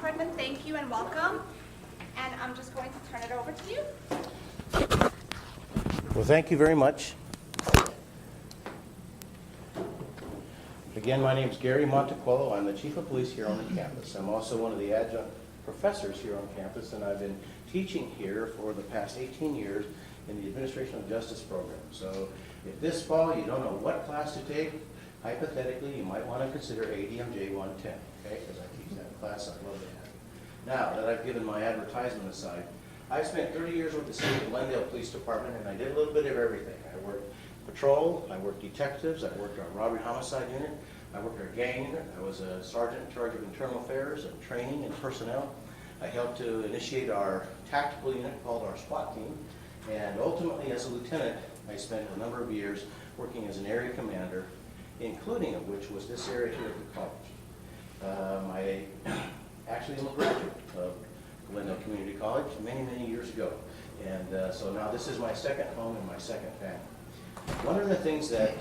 Department, thank you and welcome. And I'm just going to turn it over to you. Well, thank you very much. Again, my name is Gary Montequello. I'm the Chief of Police here on the campus. I'm also one of the adjunct professors here on campus, and I've been teaching here for the past 18 years in the Administration of Justice program. So if this fall you don't know what class to take, hypothetically, you might want to consider ADMJ 110, okay? Because I teach that class, I'd love to have you. Now that I've given my advertisement aside, I've spent 30 years with the City of Glendale Police Department, and I did a little bit of everything. I worked patrol, I worked detectives, I worked our robbery homicide unit, I worked our gang unit. I was a sergeant in charge of internal affairs and training and personnel. I helped to initiate our tactical unit called our SWAT team, and ultimately as a lieutenant, I spent a number of years working as an area commander, including of which was this area here at the college. I actually am a graduate of Glendale Community College many, many years ago. And so now this is my second home and my second family. One of the things that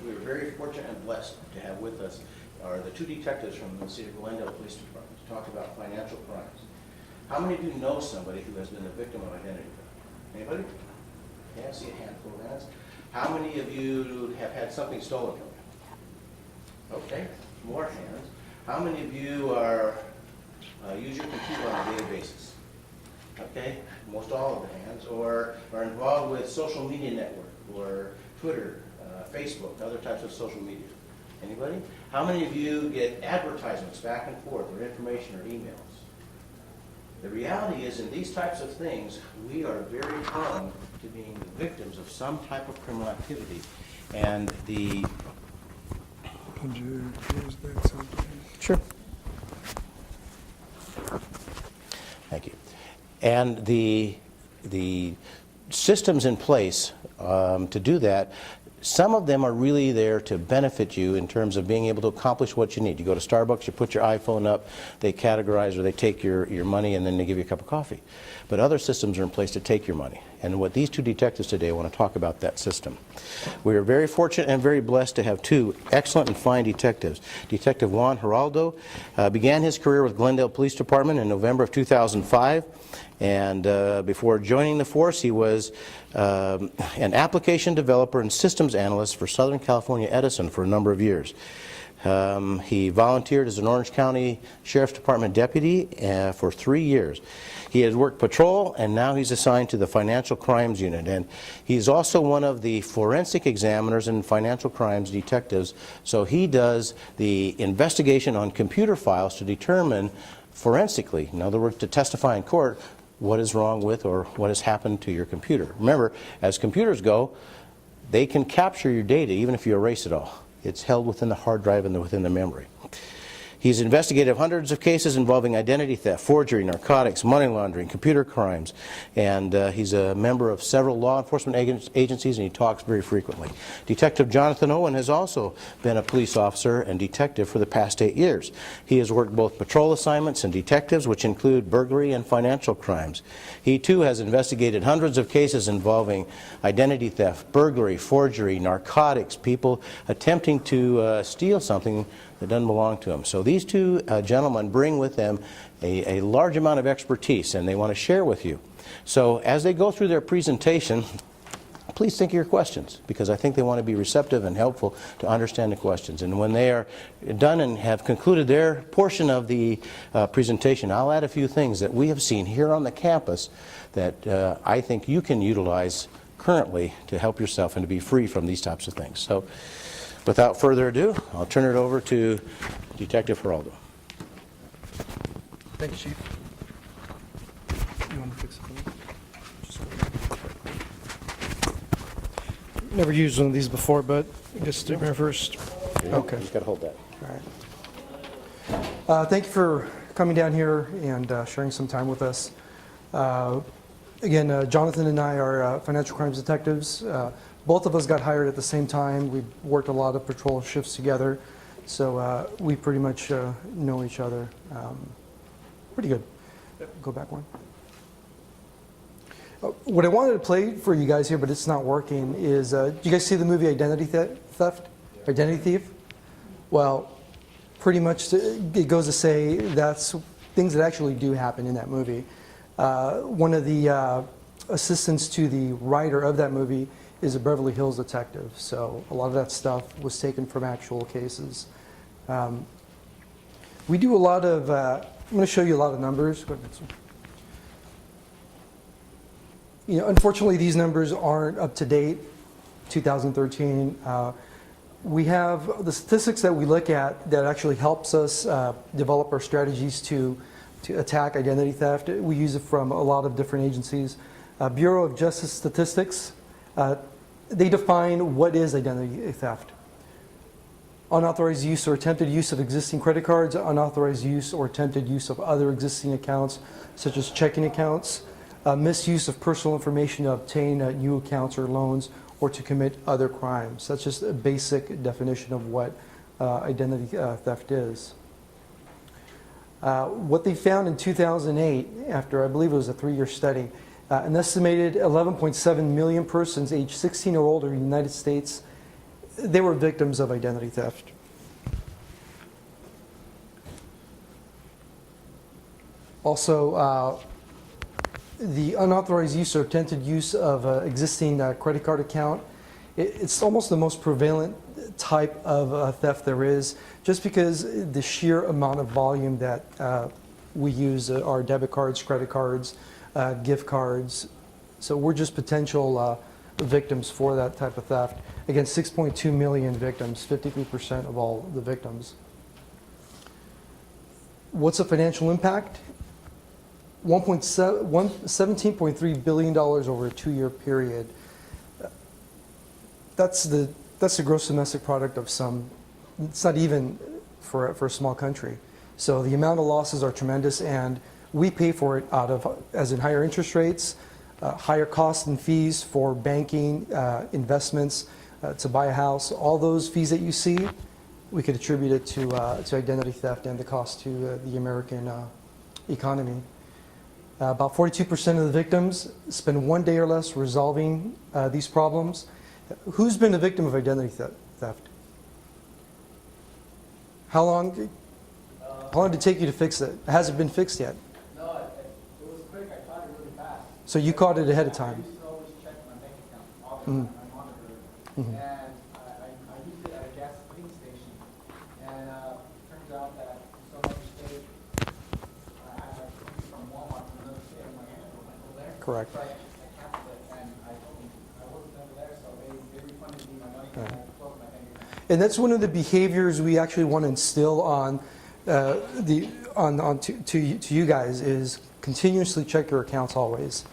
we were very fortunate and blessed to have with us are the two detectives from the City of Glendale Police Department to talk about financial crimes. How many of you know somebody who has been the victim of identity theft? Anybody? Yeah, I see a handful of hands. How many of you have had something stolen from you? Okay, more hands. How many of you are use your computer on a daily basis? Okay, most all of the hands. Or are involved with social media network or Twitter, Facebook, other types of social media. Anybody? How many of you get advertisements back and forth or information or emails? The reality is in these types of things, we are very prone to being the victims of some type of criminal activity. And the... Could you close that sometime? Sure. Thank you. And the systems in place to do that, some of them are really there to benefit you in terms of being able to accomplish what you need. You go to Starbucks, you put your iPhone up, they categorize or they take your money and then they give you a cup of coffee. But other systems are in place to take your money. And what these two detectives today want to talk about that system. We are very fortunate and very blessed to have two excellent and fine detectives. Detective Juan Geraldo began his career with Glendale Police Department in November of 2005. And before joining the force, he was an application developer and systems analyst for Southern California Edison for a number of years. He volunteered as an Orange County Sheriff's Department deputy for 3 years. He has worked patrol, and now he's assigned to the Financial Crimes Unit. And he's also one of the forensic examiners and financial crimes detectives. So he does the investigation on computer files to determine forensically, in other words, to testify in court, what is wrong with or what has happened to your computer. Remember, as computers go, they can capture your data even if you erase it all. It's held within the hard drive and within the memory. He's investigated hundreds of cases involving identity theft, forgery, narcotics, money laundering, computer crimes, and he's a member of several law enforcement agencies, and he talks very frequently. Detective Jonathan Owen has also been a police officer and detective for the past 8 years. He has worked both patrol assignments and detectives, which include burglary and financial crimes. He too has investigated hundreds of cases involving identity theft, burglary, forgery, narcotics, people attempting to steal something that doesn't belong to them. So these two gentlemen bring with them a large amount of expertise, and they want to share with you. So as they go through their presentation, please think of your questions, because I think they want to be receptive and helpful to understand the questions. And when they are done and have concluded their portion of the presentation, I'll add a few things that we have seen here on the campus that I think you can utilize currently to help yourself and to be free from these types of things. So without further ado, I'll turn it over to Detective Geraldo. Thank you, Chief. You want to fix it? Never used one of these before, but I guess stick there first. Okay. You just got to hold that. All right. Thank you for coming down here and sharing some time with us. Again, Jonathan and I are financial crimes detectives. Both of us got hired at the same time. We worked a lot of patrol shifts together, so we pretty much know each other pretty good. Go back one. What I wanted to play for you guys here, but it's not working, is do you guys see the movie Identity Theft? Yeah. Identity Thief? Well, pretty much it goes to say that's things that actually do happen in that movie. One of the assistants to the writer of that movie is a Beverly Hills detective, so a lot of that stuff was taken from actual cases. We do a lot of, I'm going to show you a lot of numbers. Go ahead, you know, unfortunately, these numbers aren't up to date, 2013. We have the statistics that we look at that actually helps us develop our strategies to attack identity theft. We use it from a lot of different agencies. Bureau of Justice Statistics, they define what is identity theft. Unauthorized use or attempted use of existing credit cards, unauthorized use or attempted use of other existing accounts, such as checking accounts, misuse of personal information to obtain new accounts or loans, or to commit other crimes. That's just a basic definition of what identity theft is. What they found in 2008, after I believe it was a 3-year study, an estimated 11.7 million persons aged 16 or older in the United States, they were victims of identity theft. Also, the unauthorized use or attempted use of an existing credit card account, it's almost the most prevalent type of theft there is, just because the sheer amount of volume that we use our debit cards, credit cards, gift cards. So we're just potential victims for that type of theft. Again, 6.2 million victims, 53% of all the victims. What's the financial impact? $17.3 billion over a 2-year period. That's the gross domestic product of some, it's not even for a small country. So the amount of losses are tremendous, and we pay for it out of, as in higher interest rates, higher costs and fees for banking, investments, to buy a house. All those fees that you see, we could attribute it to identity theft and the cost to the American economy. About 42% of the victims spend 1 day or less resolving these problems. Who's been a victim of identity theft? How long did it take you to fix it? Has it been fixed yet? No, it was quick. I caught it really fast. So you caught it ahead of time? I used to always check my bank account all the time. I monitored it. Mhm. And I used it at a gas filling station. And turns out that so much state, I from Walmart to another state. I'm like, I don't go there. Correct. So I canceled it, and I told them I wasn't over there, so they refunded me my money, and I closed my bank account. And that's one of the behaviors we actually want to instill on to you guys, is continuously check your accounts always.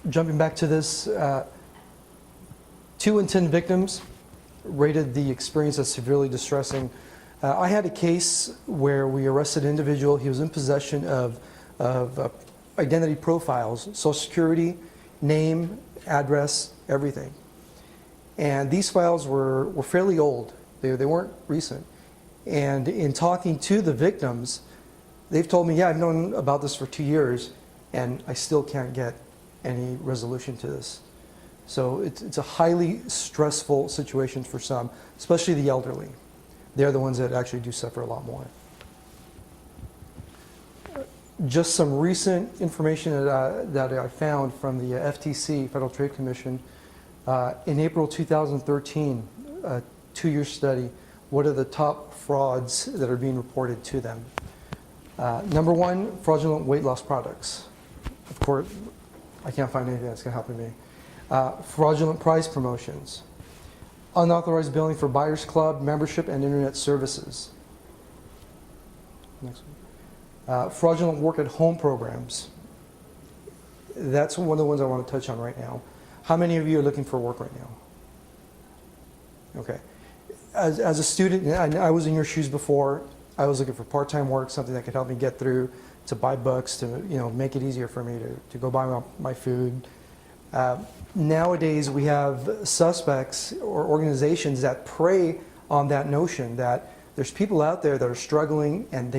Jumping back to this, 2 in 10 victims rated the experience as severely distressing. I had a case where we arrested an individual. He was in possession of identity profiles, Social Security, name, address, everything. And these files were fairly old. They weren't recent. And in talking to the victims, they've told me, yeah, I've known about this for 2 years, and I still can't get any resolution to this. So it's a highly stressful situation for some, especially the elderly. They're the ones that actually do suffer a lot more. Just some recent information that I found from the FTC, Federal Trade Commission. In April 2013, a 2-year study, what are the top frauds that are being reported to them? Number 1, fraudulent weight loss products. Of course, I can't find anything that's going to help me. Fraudulent price promotions. Unauthorized billing for Buyers Club membership and internet services. Next one. Fraudulent work at home programs. That's one of the ones I want to touch on right now. How many of you are looking for work right now? Okay. As a student, I was in your shoes before. I was looking for part-time work, something that could help me get through, to buy books, to make it easier for me to go buy my food. Nowadays, we have suspects or organizations that prey on that notion that there's people out there that are struggling and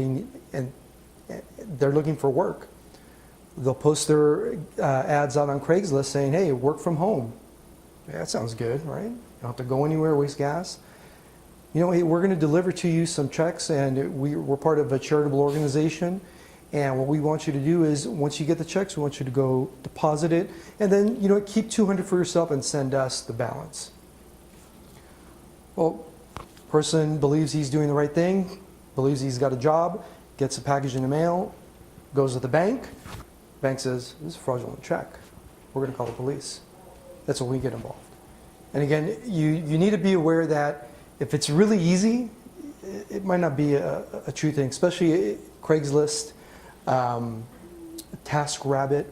they're looking for work. They'll post their ads out on Craigslist saying, hey, work from home. Yeah, that sounds good, right? You don't have to go anywhere, waste gas. hey, we're going to deliver to you some checks, and we're part of a charitable organization, and what we want you to do is, once you get the checks, we want you to go deposit it, and then, keep $200 for yourself and send us the balance. Well, person believes he's doing the right thing, believes he's got a job, gets a package in the mail, goes to the bank. Bank says, this is a fraudulent check. We're going to call the police. That's when we get involved. And again, you need to be aware that if it's really easy, it might not be a true thing, especially Craigslist, TaskRabbit.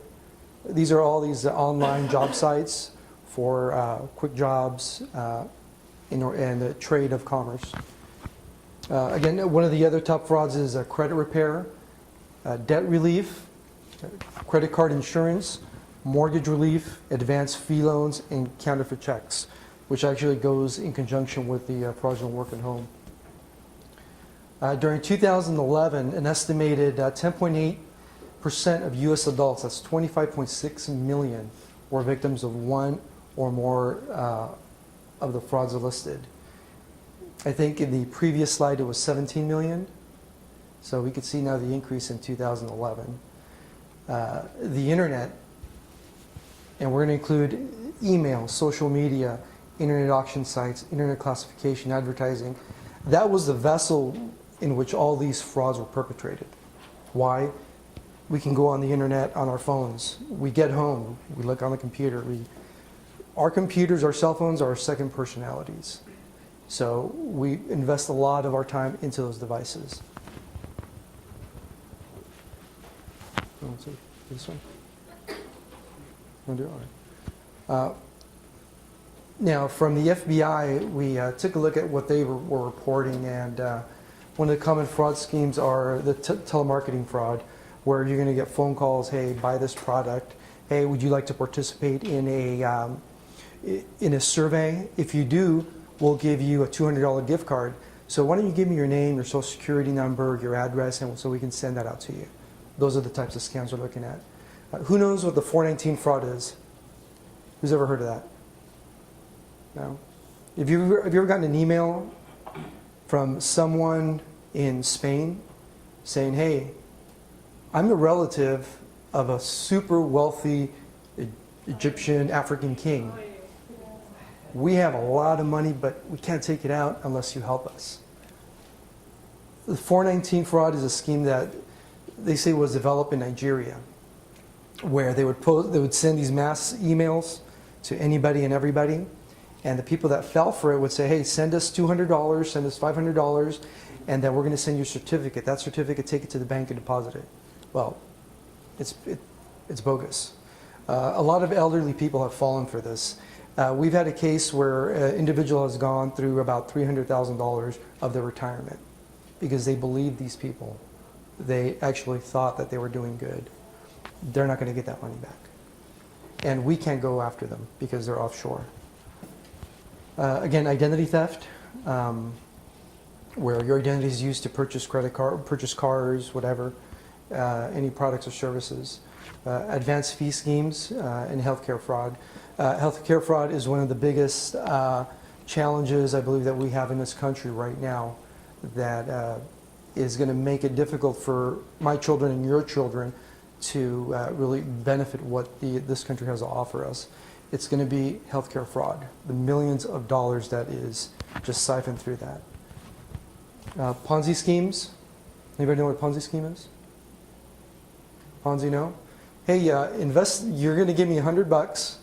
These are all these online job sites for quick jobs and the trade of commerce. Again, one of the other top frauds is credit repair, debt relief, credit card insurance, mortgage relief, advanced fee loans, and counterfeit checks, which actually goes in conjunction with the fraudulent work at home. During 2011, an estimated 10.8% of U.S. adults, that's 25.6 million, were victims of one or more of the frauds listed. I think in the previous slide it was 17 million. So we could see now the increase in 2011. The internet, and we're going to include email, social media, internet auction sites, internet classification, advertising. That was the vessel in which all these frauds were perpetrated. Why? We can go on the internet on our phones. We get home, we look on the computer. Our computers, our cell phones are our second personalities. So we invest a lot of our time into those devices. This one? Want to do it? All right. Now, from the FBI, we took a look at what they were reporting, and one of the common fraud schemes are the telemarketing fraud, where you're going to get phone calls, hey, buy this product. Hey, would you like to participate in a survey? If you do, we'll give you a $200 gift card. So why don't you give me your name, your social security number, your address, and so we can send that out to you. Those are the types of scams we're looking at. Who knows what the 419 fraud is? Who's ever heard of that? No? Have you ever gotten an email from someone in Spain saying, hey, I'm a relative of a super wealthy Egyptian African king. We have a lot of money, but we can't take it out unless you help us. The 419 fraud is a scheme that they say was developed in Nigeria, where they would send these mass emails to anybody and everybody, and the people that fell for it would say, hey, send us $200, send us $500, and then we're going to send you a certificate. That certificate, take it to the bank and deposit it. Well, it's bogus. A lot of elderly people have fallen for this. We've had a case where an individual has gone through about $300,000 of their retirement because they believed these people. They actually thought that they were doing good. They're not going to get that money back. And we can't go after them because they're offshore. Again, identity theft, where your identity is used to purchase purchase cars, whatever, any products or services. Advanced fee schemes and healthcare fraud. Healthcare fraud is one of the biggest challenges I believe that we have in this country right now that is going to make it difficult for my children and your children to really benefit what this country has to offer us. It's going to be healthcare fraud, the millions of dollars that is just siphoned through that. Ponzi schemes. Anybody know what a Ponzi scheme is? Ponzi, no? Hey, you're going to give me $100.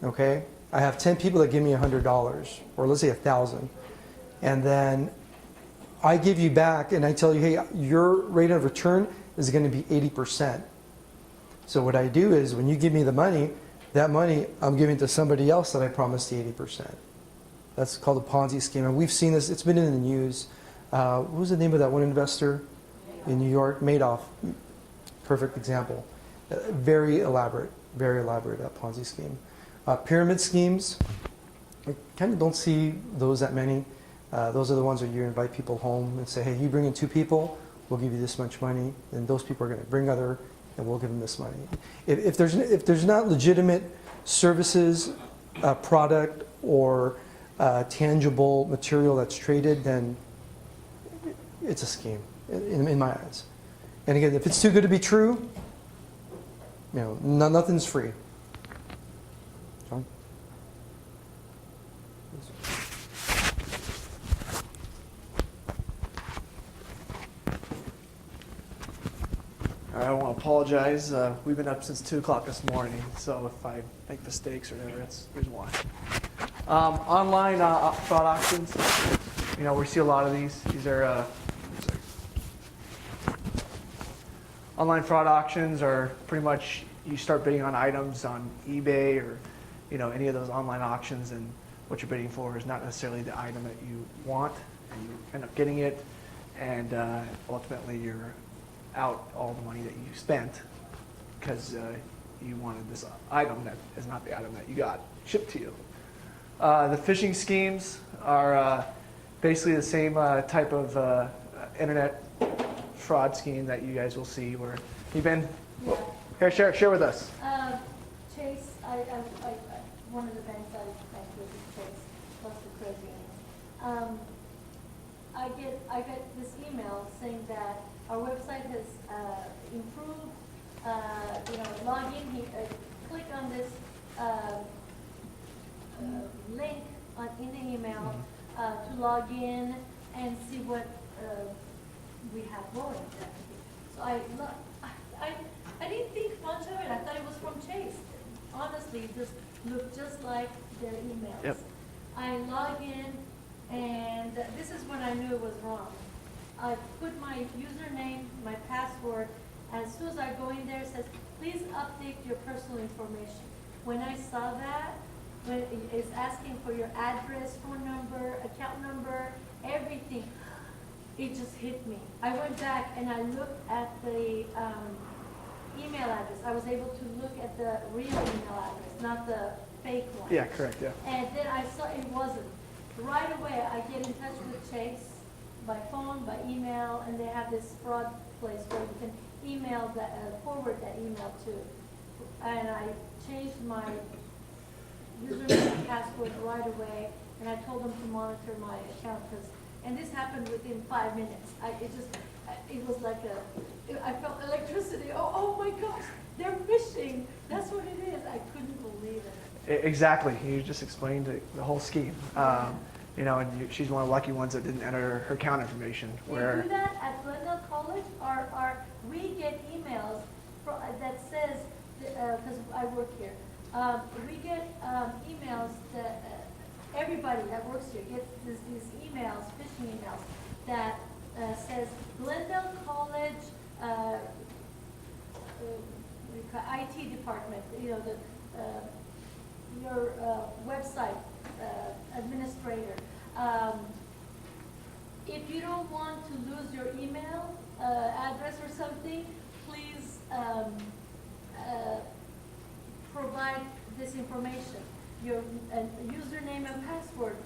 Okay? I have 10 people that give me $100, or let's say 1,000. And then I give you back and I tell you, hey, your rate of return is going to be 80%. So what I do is when you give me the money, that money I'm giving to somebody else that I promised the 80%. That's called a Ponzi scheme. And we've seen this, it's been in the news. What was the name of that one investor in New York? Madoff. Perfect example. Very elaborate Ponzi scheme. Pyramid schemes, I kind of don't see those that many. Those are the ones where you invite people home and say, hey, you bring in 2 people, we'll give you this much money. And those people are going to bring other, and we'll give them this money. If there's not legitimate services, product, or tangible material that's traded, then it's a scheme in my eyes. And again, if it's too good to be true, nothing's free. John? All right, I want to apologize. We've been up since 2 o'clock this morning, so if I make mistakes or whatever, here's why. Online fraud auctions, we see a lot of these. These are online fraud auctions are pretty much you start bidding on items on eBay or any of those online auctions, and what you're bidding for is not necessarily the item that you want, and you end up getting it, and ultimately you're out all the money that you spent because you wanted this item that is not the item that you got shipped to you. The phishing schemes are basically the same type of internet fraud scheme that you guys will see where you've been. Yeah. Here, share with us. Chase, one of the banks I bank with is Chase, plus the credit union. I get this email saying that our website has improved. Log in, click on this link in the email to log in and see what we have going. So I didn't think much of it. I thought it was from Chase. Honestly, it just looked just like their emails. Yep. I log in, and this is when I knew it was wrong. I put my username, my password. As soon as I go in there, it says, please update your personal information. When I saw that, when it's asking for your address, phone number, account number, everything, it just hit me. I went back and I looked at the email address. I was able to look at the real email address, not the fake one. Yeah, correct, yeah. And then I saw it wasn't. Right away, I get in touch with Chase by phone, by email, and they have this fraud place where you can email that, forward that email to. And I changed my username and password right away, and I told them to monitor my account, and this happened within 5 minutes. It was like I felt electricity. Oh my gosh, they're phishing. That's what it is. I couldn't believe it. Exactly. You just explained the whole scheme. And she's one of the lucky ones that didn't enter her account information. They do that at Glendale College, or we get emails that says, because I work here, we get emails that everybody that works here gets these emails, phishing emails, that says Glendale College IT department, your website administrator. If you don't want to lose your email address or something, please provide this information, your username and password.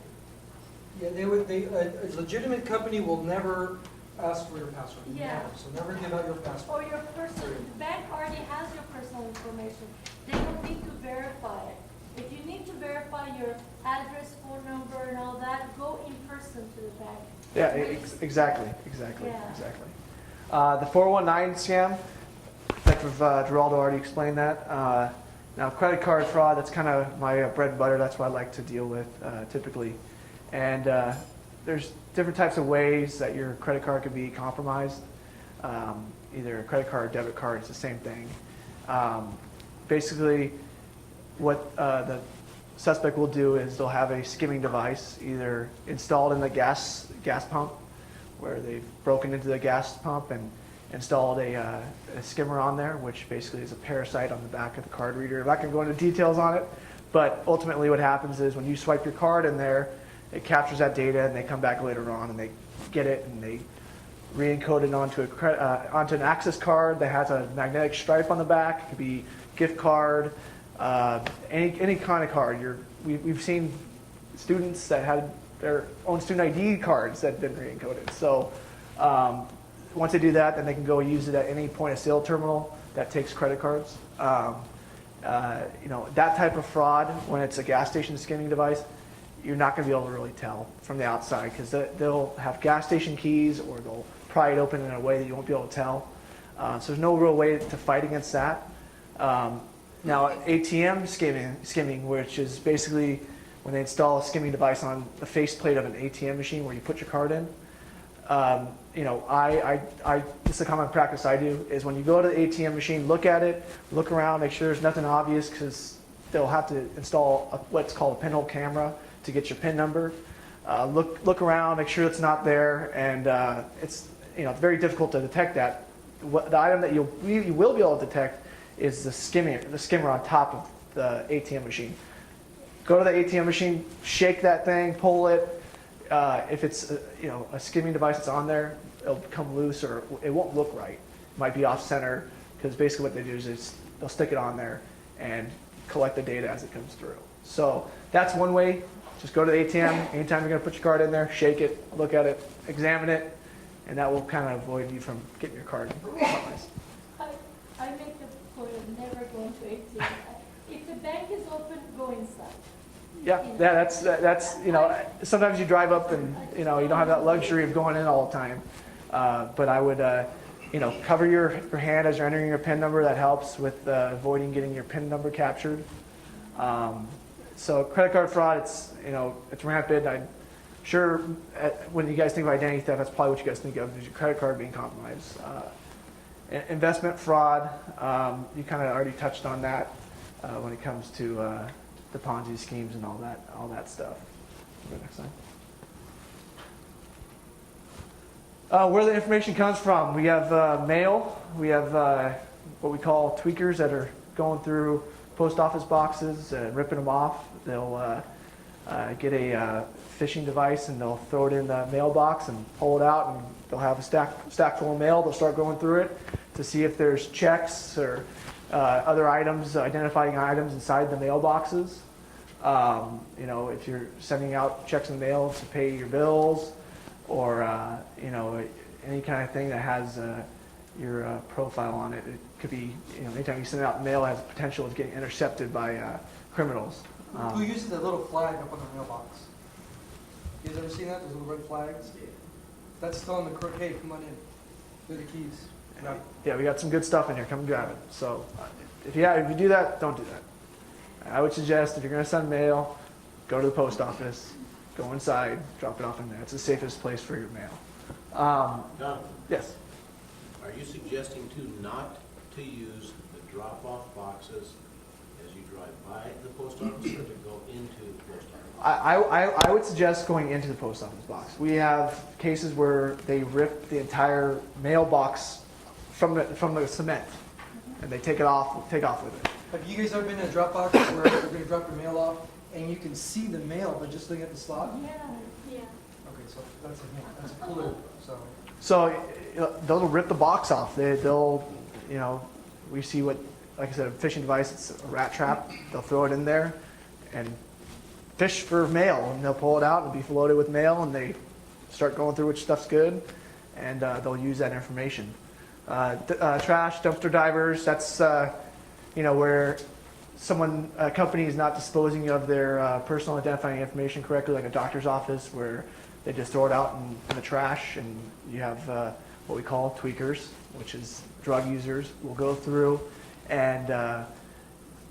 Yeah, a legitimate company will never ask for your password. Yeah. Never. So never give out your password. Or your personal, the bank already has your personal information. They don't need to verify it. If you need to verify your address, phone number, and all that, go in person to the bank. Yeah, exactly. The 419 scam, Detective Geraldo already explained that. Now, credit card fraud, that's kind of my bread and butter. That's what I like to deal with typically. And there's different types of ways that your credit card could be compromised. Either a credit card or debit card, it's the same thing. Basically, what the suspect will do is they'll have a skimming device either installed in the gas pump, where they've broken into the gas pump and installed a skimmer on there, which basically is a parasite on the back of the card reader. I'm not going to go into details on it, but ultimately what happens is when you swipe your card in there, it captures that data, and they come back later on and they get it and they re-encode it onto an access card that has a magnetic stripe on the back. It could be gift card, any kind of card. We've seen students that had their own student ID cards that have been re-encoded. So once they do that, then they can go use it at any point of sale terminal that takes credit cards. That type of fraud, when it's a gas station skimming device, you're not going to be able to really tell from the outside because they'll have gas station keys or they'll pry it open in a way that you won't be able to tell. So there's no real way to fight against that. Now, ATM skimming, which is basically when they install a skimming device on the faceplate of an ATM machine where you put your card in. You know, this is a common practice I do, is when you go to the ATM machine, look at it, look around, make sure there's nothing obvious, because they'll have to install what's called a pinhole camera to get your PIN number. Look around, make sure it's not there, and it's very difficult to detect that. The item that you will be able to detect is the skimmer on top of the ATM machine. Go to the ATM machine, shake that thing, pull it. If it's a skimming device that's on there, it'll come loose or it won't look right. It might be off center, because basically what they do is they'll stick it on there and collect the data as it comes through. So that's one way. Just go to the ATM. Anytime you're going to put your card in there, shake it, look at it, examine it, and that will kind of avoid you from getting your card compromised. I make the point of never going to ATM. If the bank is open, go inside. Yeah, that's sometimes you drive up and you don't have that luxury of going in all the time. But I would cover your hand as you're entering your PIN number. That helps with avoiding getting your PIN number captured. So credit card fraud, it's rampant. I'm sure when you guys think of identity theft, that's probably what you guys think of, is your credit card being compromised. Investment fraud, you kind of already touched on that when it comes to the Ponzi schemes and all that stuff. Go next slide. Where the information comes from, we have mail. We have what we call tweakers that are going through post office boxes and ripping them off. They'll get a phishing device and they'll throw it in the mailbox and pull it out, and they'll have a stack full of mail. They'll start going through it to see if there's checks or other items, identifying items inside the mailboxes. If you're sending out checks in the mail to pay your bills, or any kind of thing that has your profile on it. It could be, anytime you send out mail, it has potential of getting intercepted by criminals. Who uses that little flag up on the mailbox? You guys ever seen that? Those little red flags? That's telling the clerk, hey, come on in. They're the keys. Yeah, we got some good stuff in here. Come and grab it. So if you do that, don't do that. I would suggest if you're going to send mail, go to the post office, go inside, drop it off in there. It's the safest place for your mail. Don, Yes. are you suggesting not to use the drop-off boxes as you drive by the post office, or to go into the post office? I would suggest going into the post office box. We have cases where they rip the entire mailbox from the cement, and they take off with it. Have you guys ever been in a drop box where you're going to drop your mail off and you can see the mail but just looking at the slot? Yeah. Okay, so that's a clue. So they'll rip the box off. They'll we see what, like I said, a fishing device. It's a rat trap. They'll throw it in there and fish for mail, and they'll pull it out and be loaded with mail, and they start going through which stuff's good, and they'll use that information. Trash, dumpster divers. That's where a company is not disposing of their personal identifying information correctly, like a doctor's office, where they just throw it out in the trash, and you have what we call tweakers, which is drug users, will go through and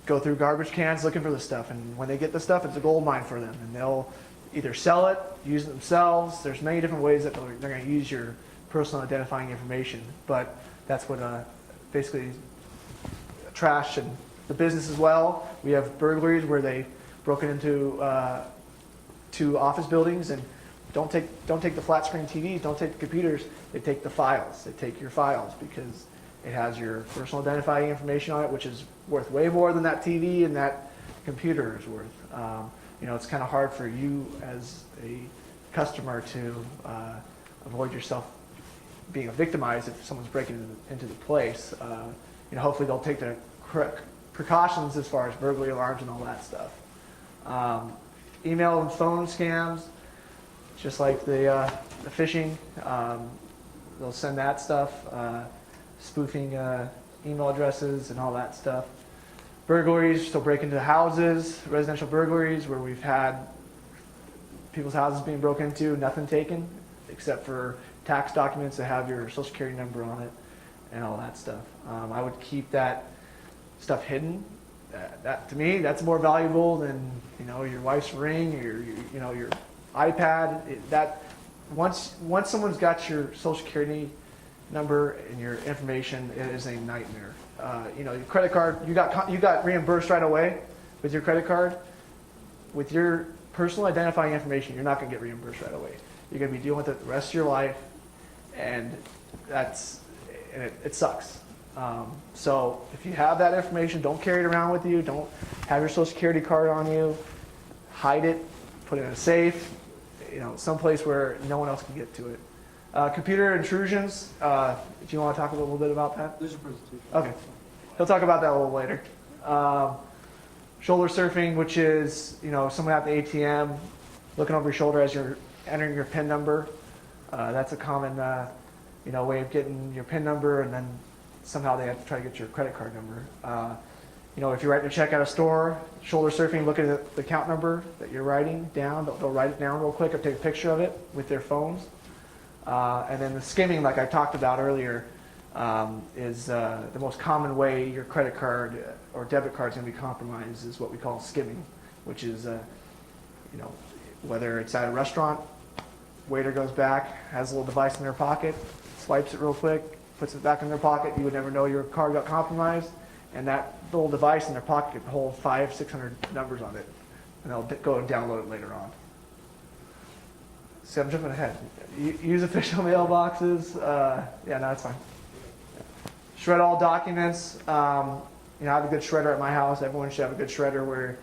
go through garbage cans looking for the stuff, and when they get the stuff, it's a gold mine for them, and they'll either sell it, use it themselves. There's many different ways that they're going to use your personal identifying information, but that's what basically trash and the business as well. We have burglaries where they've broken into to office buildings and don't take the flat screen TVs, don't take the computers. They take the files. They take your files because it has your personal identifying information on it, which is worth way more than that TV and that computer is worth. It's kind of hard for you as a customer to avoid yourself being victimized if someone's breaking into the place. Hopefully they'll take the correct precautions as far as burglary alarms and all that stuff. Email and phone scams, just like the phishing, they'll send that stuff, spoofing email addresses and all that stuff. Burglaries, they'll break into houses, residential burglaries, where we've had people's houses being broken into, nothing taken, except for tax documents that have your social security number on it and all that stuff. I would keep that stuff hidden. That to me, that's more valuable than, you know, your wife's ring or your iPad. Once someone's got your social security number and your information, it is a nightmare. You know, your credit card, you got reimbursed right away with your credit card. With your personal identifying information, you're not going to get reimbursed right away. You're going to be dealing with it the rest of your life, and it sucks. So if you have that information, don't carry it around with you. Don't have your social security card on you. Hide it. Put it in a safe. You know, someplace where no one else can get to it. Computer intrusions. If you want to talk a little bit about that. There's a presentation. Okay. He'll talk about that a little later. Shoulder surfing, which is, you know, someone at the ATM looking over your shoulder as you're entering your PIN number. That's a common, you know, way of getting your PIN number, and then somehow they have to try to get your credit card number. You know, if you're writing a check at a store, shoulder surfing, look at the account number that you're writing down. They'll write it down real quick or take a picture of it with their phones. And then the skimming, like I talked about earlier, is the most common way your credit card or debit card is going to be compromised is what we call skimming, which is, you know, whether it's at a restaurant, waiter goes back, has a little device in their pocket, swipes it real quick, puts it back in their pocket. You would never know your card got compromised, and that little device in their pocket could hold 500-600 numbers on it, and they'll go and download it later on. See, I'm jumping ahead. Use official mailboxes. Yeah, no, that's fine. Shred all documents. You know, I have a good shredder at my house. Everyone should have a good shredder where,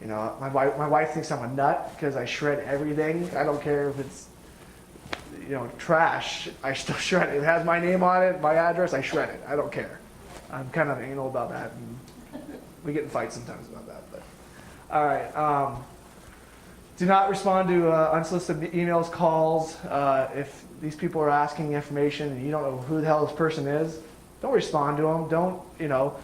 you know, my wife thinks I'm a nut because I shred everything. I don't care if it's, you know, trash. I still shred it. If it has my name on it, my address, I shred it. I don't care. I'm kind of anal about that. And we get in fights sometimes about that. But all right. Do not respond to unsolicited emails, calls. If these people are asking information and you don't know who the hell this person is, don't respond to them. Don't, you know,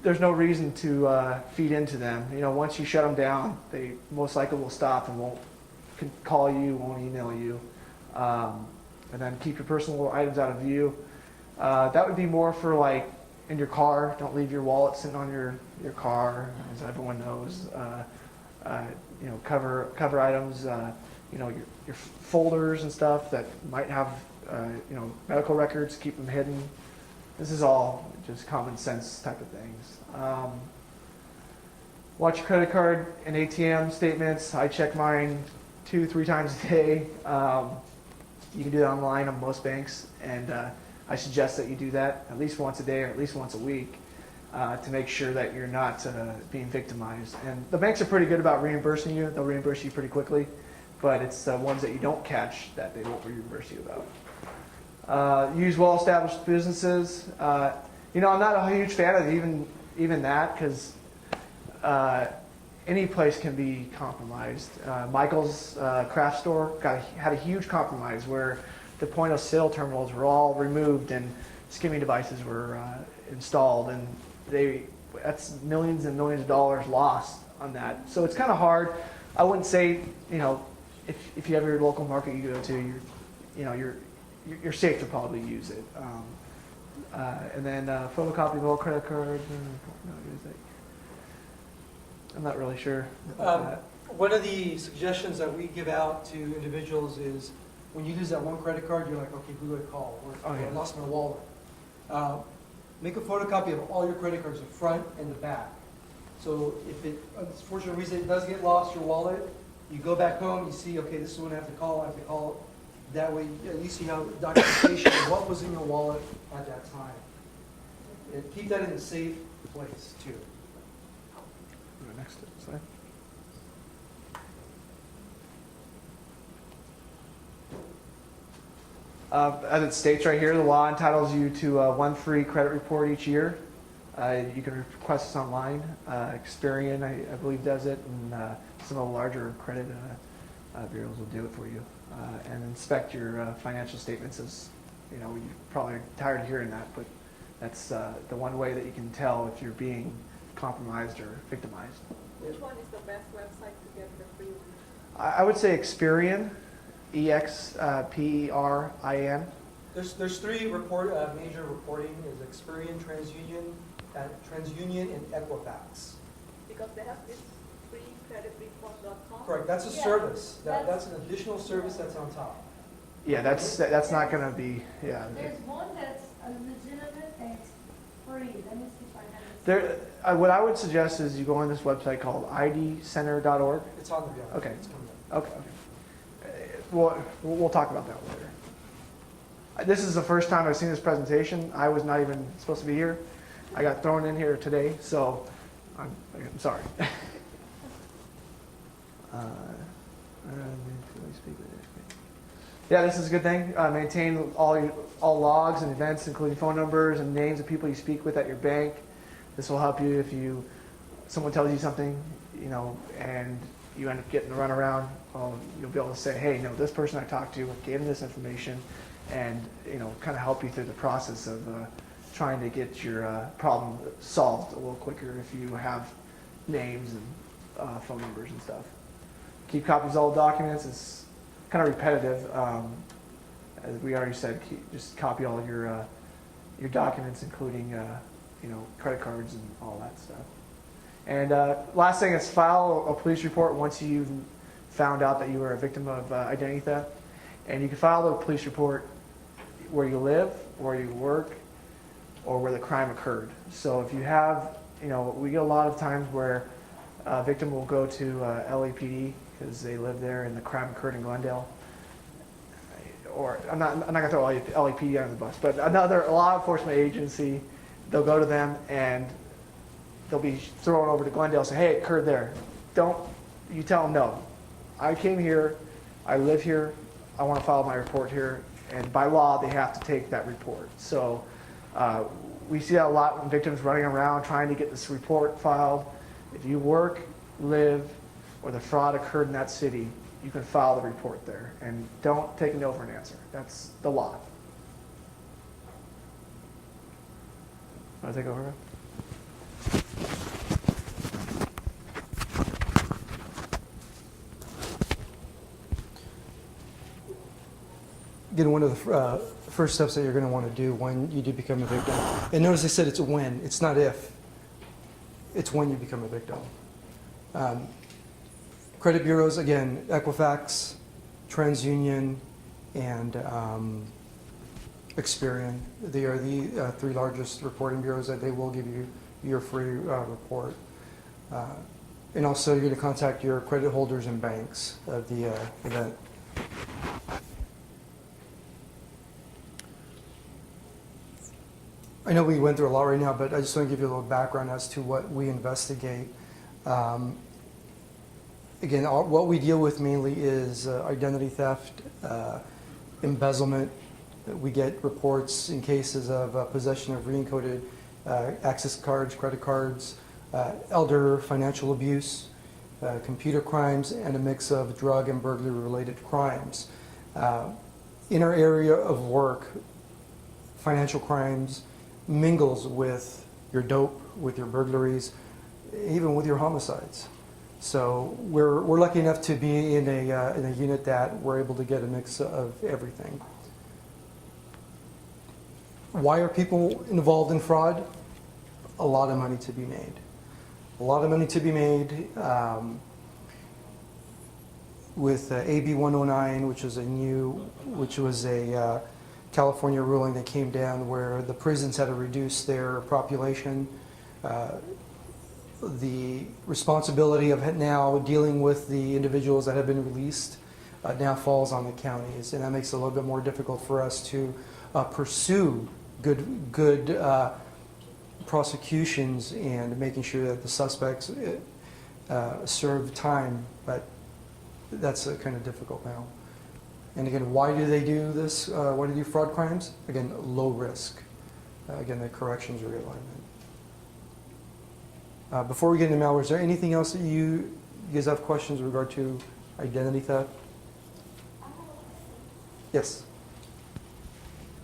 there's no reason to feed into them. You know, once you shut them down, they most likely will stop and won't call you, won't email you. And then keep your personal items out of view. That would be more for like in your car. Don't leave your wallet sitting on your car, as everyone knows. You know, cover items. You know, your folders and stuff that might have you know, medical records. Keep them hidden. This is all just common sense type of things. Watch your credit card and ATM statements. I check mine 2-3 times a day. You can do that online on most banks, and I suggest that you do that at least once a day or at least once a week to make sure that you're not being victimized. And the banks are pretty good about reimbursing you. They'll reimburse you pretty quickly, but it's the ones that you don't catch that they won't reimburse you about. Use well-established businesses. You know, I'm not a huge fan of even that because any place can be compromised. Michael's craft store had a huge compromise where the point of sale terminals were all removed and skimming devices were installed, and that's millions and millions of dollars lost on that. So it's kind of hard. I wouldn't say, you know, if you have your local market you go to, you're safe to probably use it. And then photocopy of all credit cards. I'm not really sure. One of the suggestions that we give out to individuals is when you lose that one credit card, you're like, okay, who do I call? Or I lost my wallet. Make a photocopy of all your credit cards, the front and the back. So if it, unfortunate reason, it does get lost, your wallet, you go back home, you see, okay, this is when I have to call. That way, at least you have documentation of what was in your wallet at that time. And keep that in a safe place, too. Next slide. As it states right here, the law entitles you to one free credit report each year. You can request this online. Experian, I believe, does it, and some of the larger credit bureaus will do it for you. And inspect your financial statements. As you know, you're probably tired of hearing that, but that's the one way that you can tell if you're being compromised or victimized. Which one is the best website to get the free I would say Experian, EXPERIN. There's three major reporting, is Experian, TransUnion, and Equifax. Because they have this free creditreport.com. Correct, that's a Yeah, service. that's- That's an additional service that's on top. Yeah, that's not going to be, yeah. There's one that's a legitimate and it's free. Let me see if I have it. There, what I would suggest is you go on this website called idcenter.org. It's on the, yeah, Okay. it's coming up. Okay. We'll talk about that later. This is the first time I've seen this presentation. I was not even supposed to be here. I got thrown in here today, so I'm sorry. Yeah, this is a good thing. Maintain all logs and events, including phone numbers and names of people you speak with at your bank. This will help you if someone tells you something, and you end up getting the runaround. You'll be able to say, hey, this person I talked to gave me this information, and kind of help you through the process of trying to get your problem solved a little quicker if you have names and phone numbers and stuff. Keep copies of all the documents. It's kind of repetitive. As we already said, just copy all your documents, including credit cards and all that stuff. And last thing is file a police report once you've found out that you were a victim of identity theft. And you can file the police report where you live, where you work, or where the crime occurred. So if you have, we get a lot of times where a victim will go to LAPD because they live there and the crime occurred in Glendale. Or I'm not gonna throw LAPD under the bus, but a law enforcement agency, they'll go to them and they'll be thrown over to Glendale and say, hey, it occurred there. You tell them no. I came here, I live here, I want to file my report here, and by law they have to take that report. So we see that a lot when victims running around trying to get this report filed. If you work, live, or the fraud occurred in that city, you can file the report there. And don't take a no for an answer. That's the law. Want to take over? Again, one of the first steps that you're going to want to do when you do become a victim, and notice I said it's when, it's not if, it's when you become a victim. Credit bureaus, again, Equifax, TransUnion, and Experian. They are the three largest reporting bureaus that they will give you your free report. And also you're going to contact your credit holders and banks of the event. I know we went through a lot right now, but I just want to give you a little background as to what we investigate. Again, what we deal with mainly is identity theft, embezzlement. We get reports in cases of possession of re-encoded access cards, credit cards, elder financial abuse, computer crimes, and a mix of drug and burglary-related crimes. In our area of work, financial crimes mingles with your dope, with your burglaries, even with your homicides. So we're lucky enough to be in a unit that we're able to get a mix of everything. Why are people involved in fraud? A lot of money to be made. A lot of money to be made with AB 109, which was a California ruling that came down where the prisons had to reduce their population. The responsibility of now dealing with the individuals that have been released now falls on the counties, and that makes it a little bit more difficult for us to pursue good prosecutions and making sure that the suspects serve time, but that's kind of difficult now. And again, why do they do this? Why do they do fraud crimes? Again, low risk. Again, the corrections realignment. Before we get into malware, is there anything else that you guys have questions with regard to identity theft? Yes.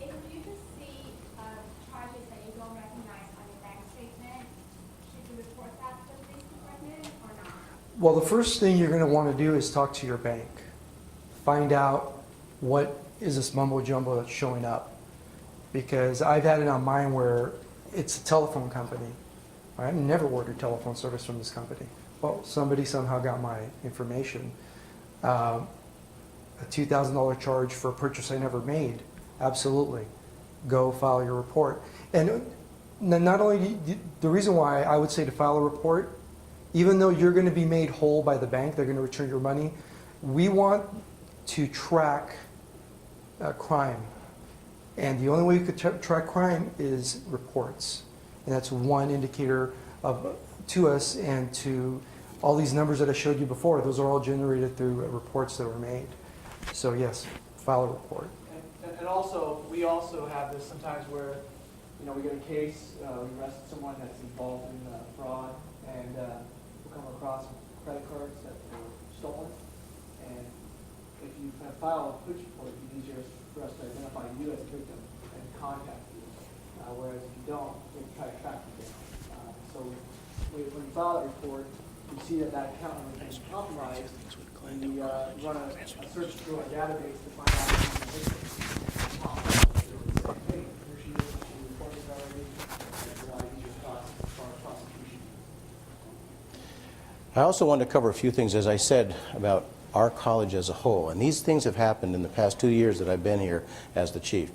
If you just see charges that you don't recognize on your bank statement, should you report that to the police department or not? Well, the first thing you're going to want to do is talk to your bank. Find out what is this mumbo jumbo that's showing up. Because I've had it on mine where it's a telephone company. I've never ordered telephone service from this company. Well, somebody somehow got my information. A $2,000 charge for a purchase I never made. Absolutely. Go file your report. And not only, the reason why I would say to file a report, even though you're going to be made whole by the bank, they're going to return your money, we want to track crime. And the only way you could track crime is reports. And that's one indicator to us and to all these numbers that I showed you before. Those are all generated through reports that were made. So yes, file a report. And also, we also have this sometimes where, we get a case, we arrested someone that's involved in fraud, and we'll come across credit cards that were stolen. And if you file a police report, it'd be easier for us to identify you as a victim and contact you. Whereas if you don't, we try to track you down. So when you file that report, you see that account number is compromised, and we run a search through our database to find out who the victim is. Hey, here she is, she reported already, and provide easier costs as far as prosecution. I also want to cover a few things, as I said, about our college as a whole. And these things have happened in the past 2 years that I've been here as the chief.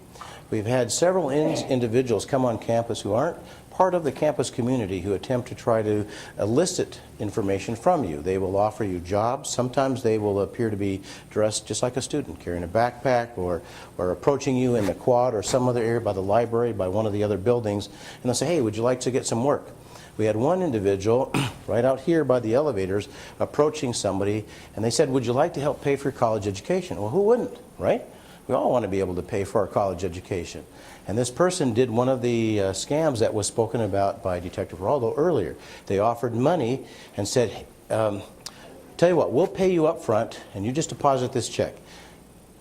We've had several individuals come on campus who aren't part of the campus community who attempt to try to elicit information from you. They will offer you jobs. Sometimes they will appear to be dressed just like a student, carrying a backpack, or approaching you in the quad or some other area by the library, by one of the other buildings, and they'll say, hey, would you like to get some work? We had one individual right out here by the elevators approaching somebody, and they said, would you like to help pay for your college education? Well, who wouldn't, right? We all want to be able to pay for our college education. And this person did one of the scams that was spoken about by Detective Geraldo earlier. They offered money and said, tell you what, we'll pay you up front, and you just deposit this check.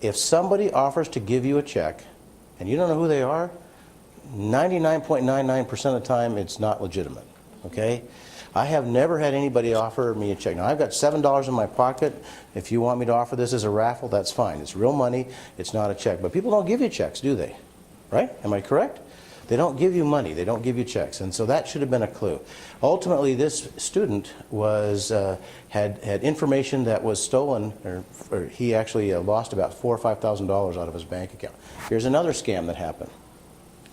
If somebody offers to give you a check, and you don't know who they are, 99.99% of the time, it's not legitimate. Okay? I have never had anybody offer me a check. Now, I've got $7 in my pocket. If you want me to offer this as a raffle, that's fine. It's real money. It's not a check. But people don't give you checks, do they? Right? Am I correct? They don't give you money. They don't give you checks. And so that should have been a clue. Ultimately, this student was had information that was stolen, or he actually lost about $4,000 or $5,000 out of his bank account. Here's another scam that happened.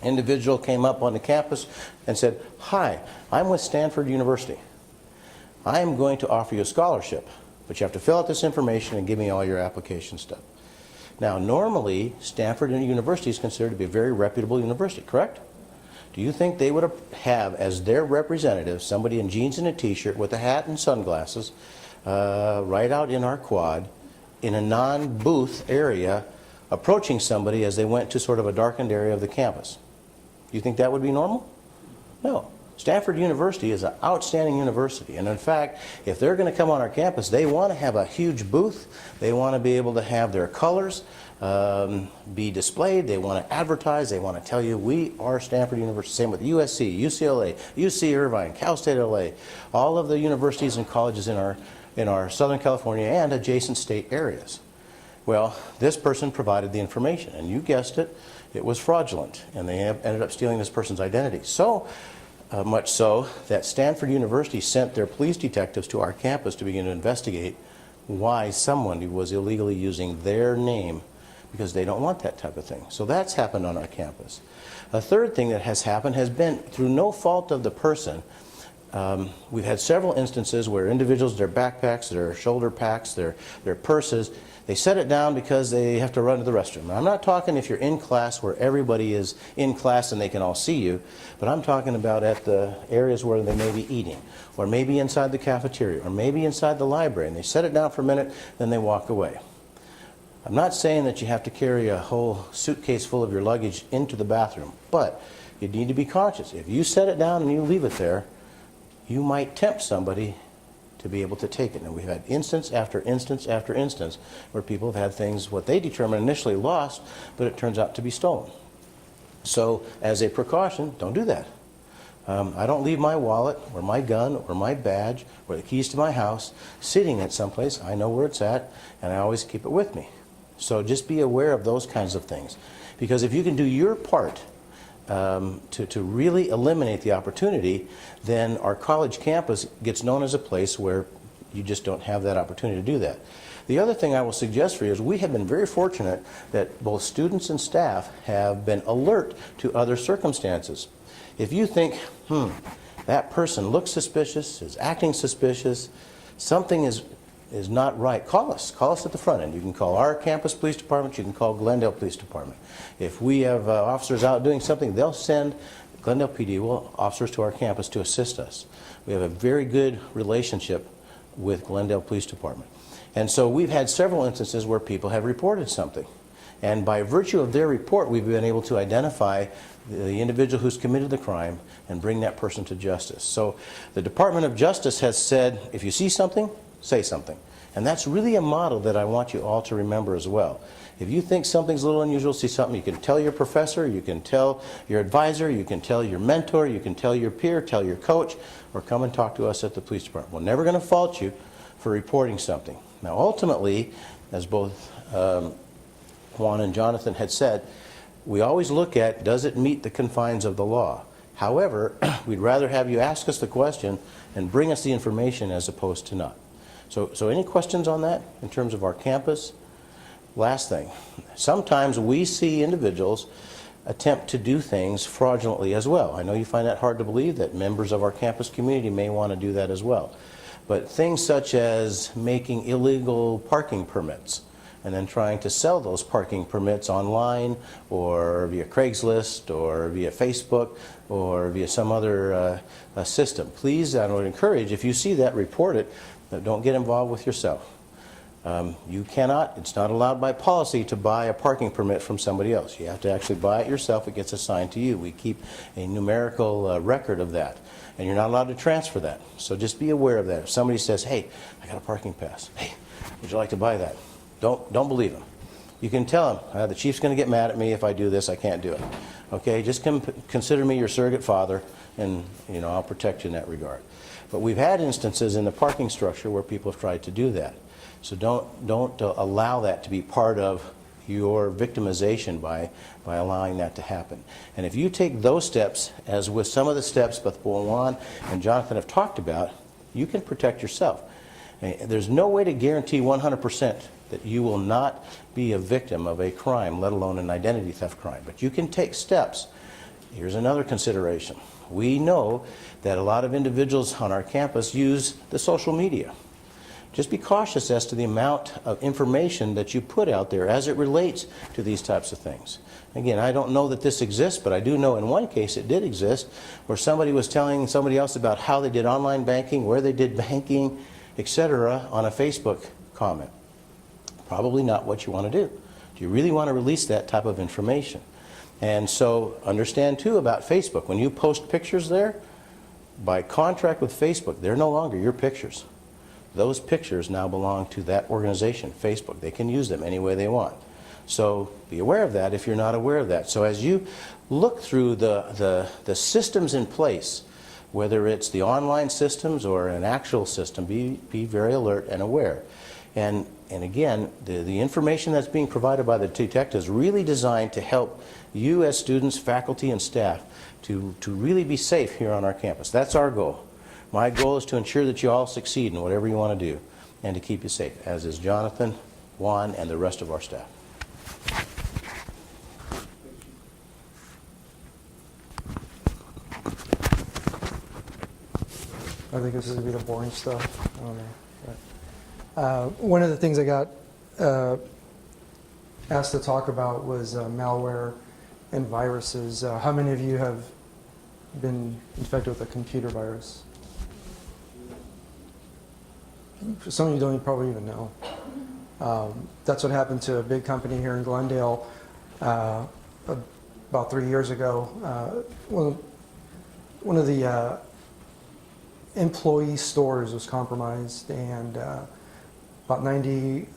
Individual came up on the campus and said, hi, I'm with Stanford University. I'm going to offer you a scholarship, but you have to fill out this information and give me all your application stuff. Now, normally, Stanford University is considered to be a very reputable university, correct? Do you think they would have as their representative somebody in jeans and a t-shirt with a hat and sunglasses right out in our quad in a non-booth area approaching somebody as they went to sort of a darkened area of the campus? Do you think that would be normal? No. Stanford University is an outstanding university, and in fact, if they're going to come on our campus, they want to have a huge booth. They want to be able to have their colors be displayed. They want to advertise. They want to tell you, we are Stanford University. Same with USC, UCLA, UC Irvine, Cal State LA, all of the universities and colleges in our Southern California and adjacent state areas. Well, this person provided the information, and you guessed it, it was fraudulent, and they ended up stealing this person's identity. So much so that Stanford University sent their police detectives to our campus to begin to investigate why someone was illegally using their name, because they don't want that type of thing. So that's happened on our campus. A third thing that has happened has been through no fault of the person. We've had several instances where individuals, their backpacks, their shoulder packs, their purses, they set it down because they have to run to the restroom. Now, I'm not talking if you're in class where everybody is in class and they can all see you, but I'm talking about at the areas where they may be eating, or maybe inside the cafeteria, or maybe inside the library, and they set it down for a minute, then they walk away. I'm not saying that you have to carry a whole suitcase full of your luggage into the bathroom, but you need to be conscious. If you set it down and you leave it there, you might tempt somebody to be able to take it. And we've had instance after instance after instance where people have had things, what they determined initially lost, but it turns out to be stolen. So as a precaution, don't do that. I don't leave my wallet or my gun or my badge or the keys to my house sitting at someplace. I know where it's at, and I always keep it with me. So just be aware of those kinds of things. Because if you can do your part to really eliminate the opportunity, then our college campus gets known as a place where you just don't have that opportunity to do that. The other thing I will suggest for you is we have been very fortunate that both students and staff have been alert to other circumstances. If you think, that person looks suspicious, is acting suspicious, something is not right, call us. Call us at the front end. You can call our campus police department, you can call Glendale Police Department. If we have officers out doing something, they'll send Glendale PD officers to our campus to assist us. We have a very good relationship with Glendale Police Department. And so we've had several instances where people have reported something. And by virtue of their report, we've been able to identify the individual who's committed the crime and bring that person to justice. So the Department of Justice has said, if you see something, say something. And that's really a model that I want you all to remember as well. If you think something's a little unusual, see something, you can tell your professor, you can tell your advisor, you can tell your mentor, you can tell your peer, tell your coach, or come and talk to us at the police department. We're never going to fault you for reporting something. Now ultimately, as both Juan and Jonathan had said, we always look at, does it meet the confines of the law? However, we'd rather have you ask us the question and bring us the information as opposed to not. So any questions on that in terms of our campus? Last thing, sometimes we see individuals attempt to do things fraudulently as well. I know you find that hard to believe, that members of our campus community may want to do that as well. But things such as making illegal parking permits and then trying to sell those parking permits online or via Craigslist or via Facebook or via some other system. Please, I would encourage, if you see that, report it. Don't get involved with yourself. You cannot, it's not allowed by policy to buy a parking permit from somebody else. You have to actually buy it yourself. It gets assigned to you. We keep a numerical record of that. And you're not allowed to transfer that. So just be aware of that. If somebody says, hey, I got a parking pass. Hey, would you like to buy that? Don't believe them. You can tell them, the chief's going to get mad at me if I do this. I can't do it. Okay, just consider me your surrogate father, and I'll protect you in that regard. But we've had instances in the parking structure where people have tried to do that. So don't allow that to be part of your victimization by allowing that to happen. And if you take those steps, as with some of the steps both Juan and Jonathan have talked about, you can protect yourself. There's no way to guarantee 100% that you will not be a victim of a crime, let alone an identity theft crime. But you can take steps. Here's another consideration. We know that a lot of individuals on our campus use the social media. Just be cautious as to the amount of information that you put out there as it relates to these types of things. Again, I don't know that this exists, but I do know in one case it did exist, where somebody was telling somebody else about how they did online banking, where they did banking, etc. on a Facebook comment. Probably not what you want to do. Do you really want to release that type of information? And so understand too about Facebook. When you post pictures there, by contract with Facebook, they're no longer your pictures. Those pictures now belong to that organization, Facebook. They can use them any way they want. So be aware of that if you're not aware of that. So as you look through the systems in place, whether it's the online systems or an actual system, be very alert and aware. And again, the information that's being provided by the detectives is really designed to help you as students, faculty, and staff to really be safe here on our campus. That's our goal. My goal is to ensure that you all succeed in whatever you want to do and to keep you safe, as is Jonathan, Juan, and the rest of our staff. I think this is going to be the boring stuff. I don't know. But, one of the things I got asked to talk about was malware and viruses. How many of you have been infected with a computer virus? Some of you don't probably even know. That's what happened to a big company here in Glendale about 3 years ago. One of the employee stores was compromised, and about 90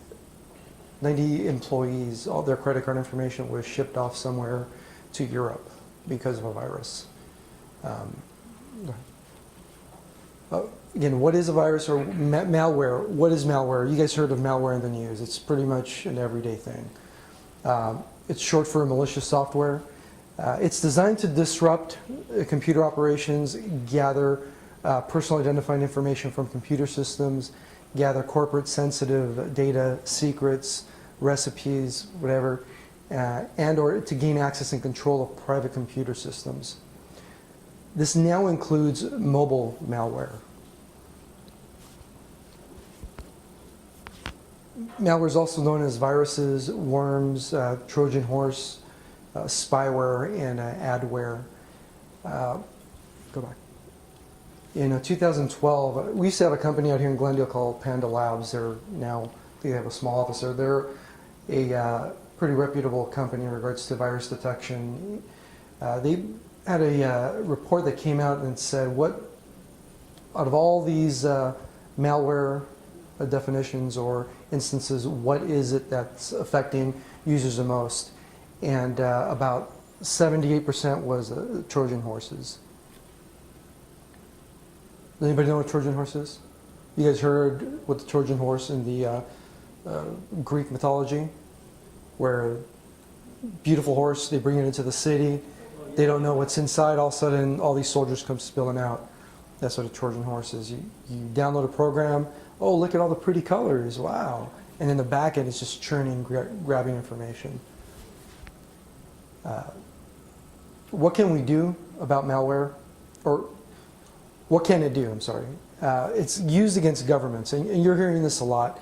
employees, all their credit card information was shipped off somewhere to Europe because of a virus. Again, what is a virus or malware? What is malware? You guys heard of malware in the news. It's pretty much an everyday thing. It's short for malicious software. It's designed to disrupt computer operations, gather personal identifying information from computer systems, gather corporate sensitive data, secrets, recipes, whatever, and or to gain access and control of private computer systems. This now includes mobile malware. Malware is also known as viruses, worms, Trojan horse, spyware, and adware. Go back. In 2012, we used to have a company out here in Glendale called Panda Labs. They're now, they have a small office there. They're a pretty reputable company in regards to virus detection. They had a report that came out and said, what, out of all these malware definitions or instances, what is it that's affecting users the most? And about 78% was Trojan horses. Does anybody know what Trojan horse is? You guys heard what the Trojan horse in the Greek mythology, where beautiful horse, they bring it into the city, they don't know what's inside, all of a sudden all these soldiers come spilling out. That's what a Trojan horse is. You download a program, oh, look at all the pretty colors, wow. And in the back end, it's just churning, grabbing information. What can we do about malware? Or what can it do? I'm sorry. It's used against governments, and you're hearing this a lot.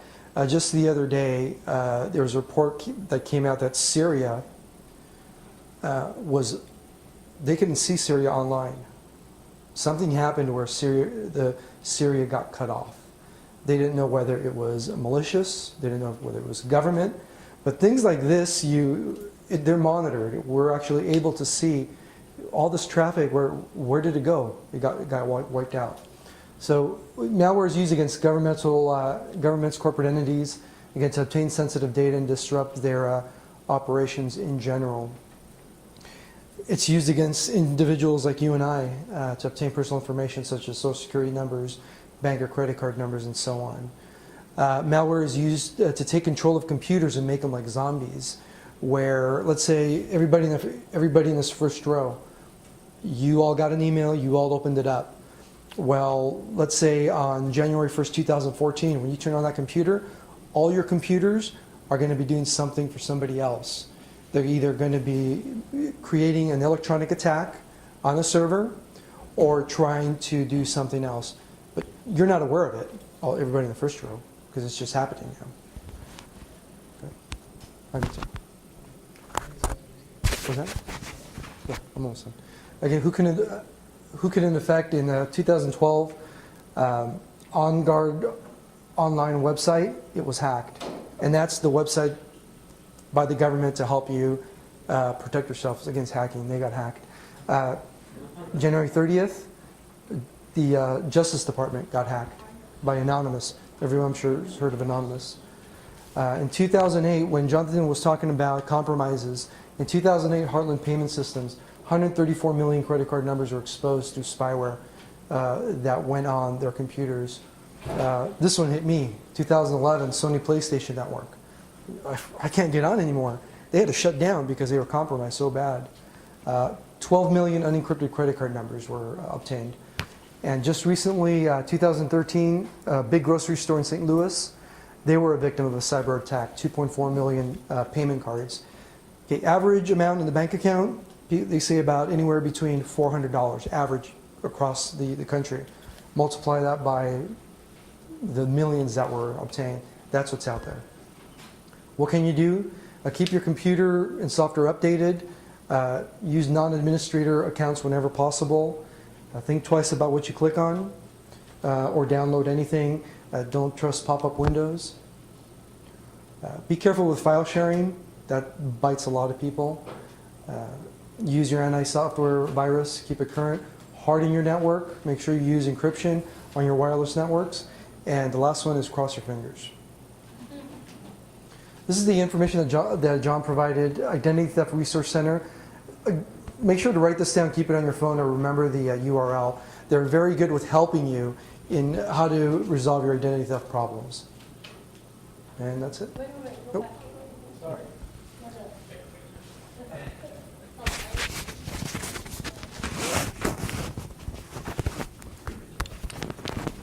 Just the other day, there was a report that came out that Syria they couldn't see Syria online. Something happened where Syria got cut off. They didn't know whether it was malicious, they didn't know whether it was government, but things like this, they're monitored. We're actually able to see all this traffic, where did it go? It got wiped out. So malware is used against governments, corporate entities, again, to obtain sensitive data and disrupt their operations in general. It's used against individuals like you and I to obtain personal information such as social security numbers, bank or credit card numbers, and so on. Malware is used to take control of computers and make them like zombies, where, let's say, everybody in this first row, you all got an email, you all opened it up. Well, let's say on January 1st, 2014, when you turn on that computer, all your computers are going to be doing something for somebody else. They're either going to be creating an electronic attack on a server or trying to do something else. But you're not aware of it, everybody in the first row, because it's just happening now. Okay. What's that? Yeah, I'm almost done. Again, who can in effect in 2012 On Guard online website, it was hacked. And that's the website by the government to help you protect yourself against hacking. They got hacked. January 30th, the Justice Department got hacked by Anonymous. Everyone I'm sure has heard of Anonymous. In 2008, when Jonathan was talking about compromises, in 2008, Heartland Payment Systems, 134 million credit card numbers were exposed through spyware that went on their computers. This one hit me, 2011, Sony PlayStation Network. I can't get on anymore. They had to shut down because they were compromised so bad. 12 million unencrypted credit card numbers were obtained. And just recently, 2013, a big grocery store in St. Louis, they were a victim of a cyber attack, 2.4 million payment cards. Okay, average amount in the bank account, they say about anywhere between $400, average across the country. Multiply that by the millions that were obtained. That's what's out there. What can you do? Keep your computer and software updated. Use non-administrator accounts whenever possible. Think twice about what you click on or download anything. Don't trust pop-up windows. Be careful with file sharing. That bites a lot of people. Use your anti-software virus. Keep it current. Harden your network. Make sure you use encryption on your wireless networks. And the last one is cross your fingers. This is the information that John provided, Identity Theft Resource Center. Make sure to write this down, keep it on your phone, or remember the URL. they're very good with helping you in how to resolve your identity theft problems. And that's it. Wait, Nope. go back. Sorry.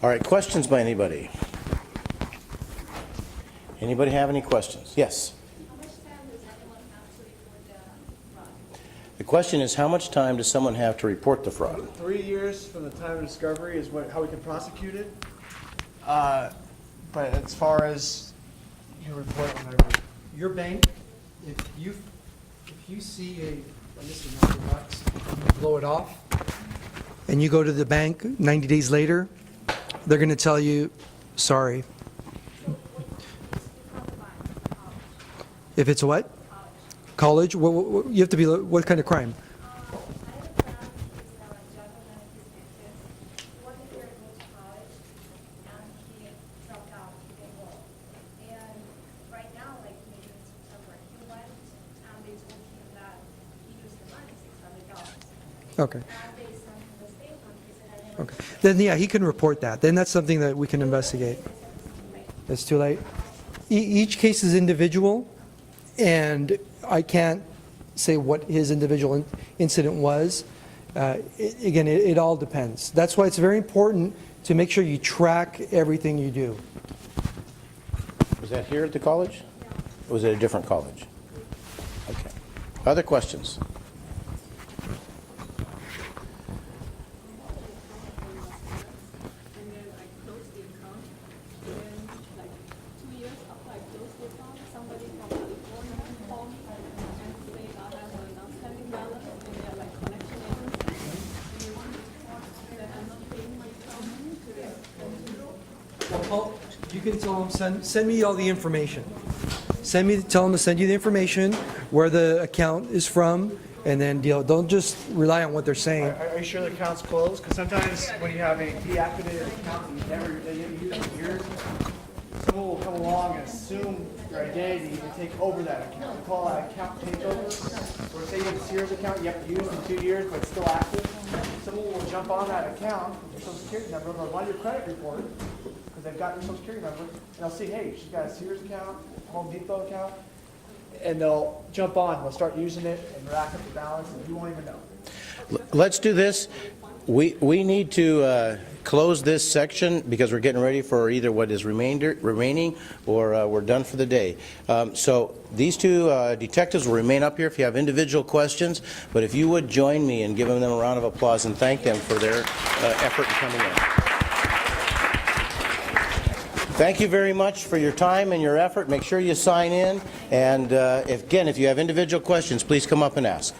All right, questions by anybody? Anybody have any questions? Yes. How much time does anyone have to report the fraud? The question is, how much time does someone have to report the fraud? 3 years from the time of discovery is how we can prosecute it. But as far as you report it whenever. Your bank, if you see this is not bucks, you blow it off, and you go to the bank 90 days later, they're going to tell you, sorry. If it's a what? College? You have to be, what kind of crime? I have a friend who's now a gentleman, he's 19. One year ago to college, and he dropped out, he didn't go. And right now, like maybe in September, he went, and they told him that he used the money, $600. Okay. And they sent him the statement, he said, I never. Okay. Then, yeah, he can report that. Then that's something that we can investigate. It's too late. Each case is individual, and I can't say what his individual incident was. Again, it all depends. That's why it's very important to make sure you track everything you do. Was that here at the college? Or was it a different college? Okay. Other questions? And then I closed the account. Then like 2 years after I closed the account, somebody from California called me and say I have an outstanding balance and they're like collection agency. And they want to report that I'm not paying myself to them. Well, you can tell them, send me all the information. Tell them to send you the information, where the account is from, and then don't just rely on what they're saying. Are you sure the account's closed? Because sometimes when you have a deactivated account that you haven't used in years, someone will come along and assume your identity and take over that account. We call that account takeover. Or say you have a Sears account you have to use in 2 years, but it's still active. Someone will jump on that account, your social security number, or run your credit report, because they've got your social security number, and they'll see, hey, she's got a Sears account, Home Depot account, and they'll jump on, they'll start using it, and rack up the balance, and you won't even know. Let's do this. We need to close this section because we're getting ready for either what is remaining or we're done for the day. So these two detectives will remain up here if you have individual questions, but if you would join me in giving them a round of applause and thank them for their effort in coming in. Thank you very much for your time and your effort. Make sure you sign in. And again, if you have individual questions, please come up and ask.